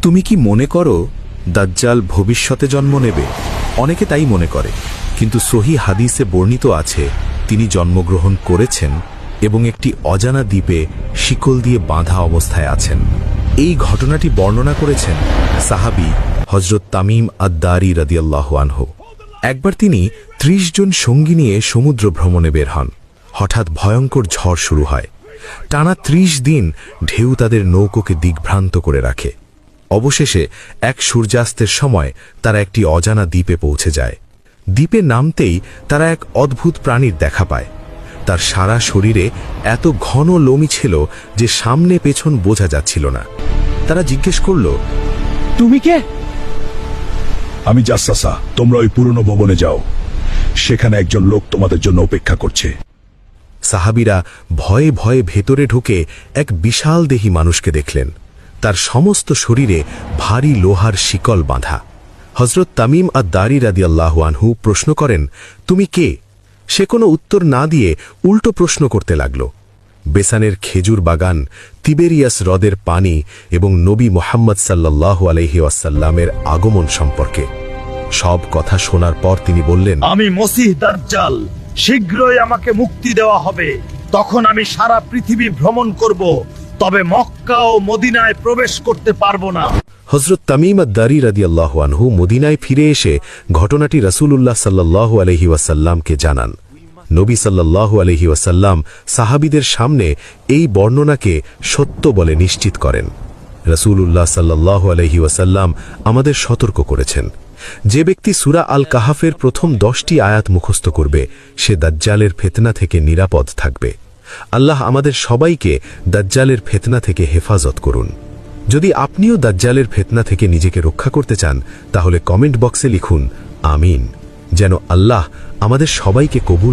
তুমি কি মনে করো দাজ্জাল ভবিষ্যতে জন্ম নেবে? অনেকে তাই মনে করে, কিন্তু সহি হাদিসে বর্ণিত আছে তিনি জন্মগ্রহণ করেছেন এবং একটি অজানা দ্বীপে শিকল দিয়ে বাঁধা অবস্থায় আছেন। এই ঘটনাটি বর্ণনা করেছেন সাহাবী হযরত তামিম আদ-দারি রাদিয়াল্লাহু আনহু। একবার তিনি ৩০ জন সঙ্গী নিয়ে সমুদ্র ভ্রমণে বের হন। হঠাৎ ভয়ঙ্কর ঝড় শুরু হয়। টানা ৩০ দিন ঢেউ তাদের নৌকোকে দিগ্ভ্রান্ত করে রাখে। অবশেষে এক সূর্যাস্তের সময় তারা একটি অজানা দ্বীপে পৌঁছে যায়। দ্বীপে নামতেই তারা এক অদ্ভুত প্রাণীর দেখা পায়। তার সারা শরীরে এত ঘন লোমি ছিল যে সামনে পেছন বোঝা যাচ্ছিল না। তারা জিজ্ঞেস করল, তুমি কে? আমি জাসাসা, তোমরা ওই পুরনো ভবনে যাও, সেখানে একজন লোক তোমাদের জন্য অপেক্ষা করছে। সাহাবীরা ভয়ে ভয়ে ভেতরে ঢুকে এক বিশাল দেহী মানুষকে দেখলেন। তার সমস্ত শরীরে ভারী লোহার শিকল বাঁধা। হযরত তামিম আদ-দারি রাদিয়াল্লাহু আনহু প্রশ্ন করেন, তুমি কে? সে কোনো উত্তর না দিয়ে উল্টো প্রশ্ন করতে লাগল। বেসানের খেজুর বাগান, তিবেরিয়াস হ্রদের পানি এবং নবী মুহাম্মদ সাল্লাল্লাহু আলাইহি ওয়াসাল্লামের আগমন সম্পর্কে। সব কথা শোনার পর তিনি বললেন, আমি মসিহ দাজ্জাল, শীঘ্রই আমাকে মুক্তি দেওয়া হবে। তখন আমি সারা পৃথিবী ভ্রমণ করব, তবে মক্কা ও মদিনায় প্রবেশ করতে পারবো না। হযরত তামিম আদ-দারি রাদিয়াল্লাহু আনহু মদিনায় ফিরে এসে ঘটনাটি রাসূলুল্লাহ সাল্লাল্লাহু আলাইহি ওয়াসাল্লামকে জানান। নবী সাল্লাল্লাহু আলাইহি ওয়াসাল্লাম সাহাবীদের সামনে এই বর্ণনাকে সত্য বলে নিশ্চিত করেন। রাসূলুল্লাহ সাল্লাল্লাহু আলাইহি ওয়াসাল্লাম আমাদের সতর্ক করেছেন, যে ব্যক্তি সূরা আল কাহাফের প্রথম 10টি আয়াত মুখস্থ করবে সে দাজ্জালের ফিতনা থেকে নিরাপদ থাকবে। আল্লাহ আমাদের সবাইকে দাজ্জালের ফিতনা থেকে হেফাজত করুন। যদি আপনিও দাজ্জালের ফিতনা থেকে নিজেকে রক্ষা করতে চান তাহলে কমেন্ট বক্সে লিখুন আমিন, যেন আল্লাহ আমাদের সবাইকে কবুল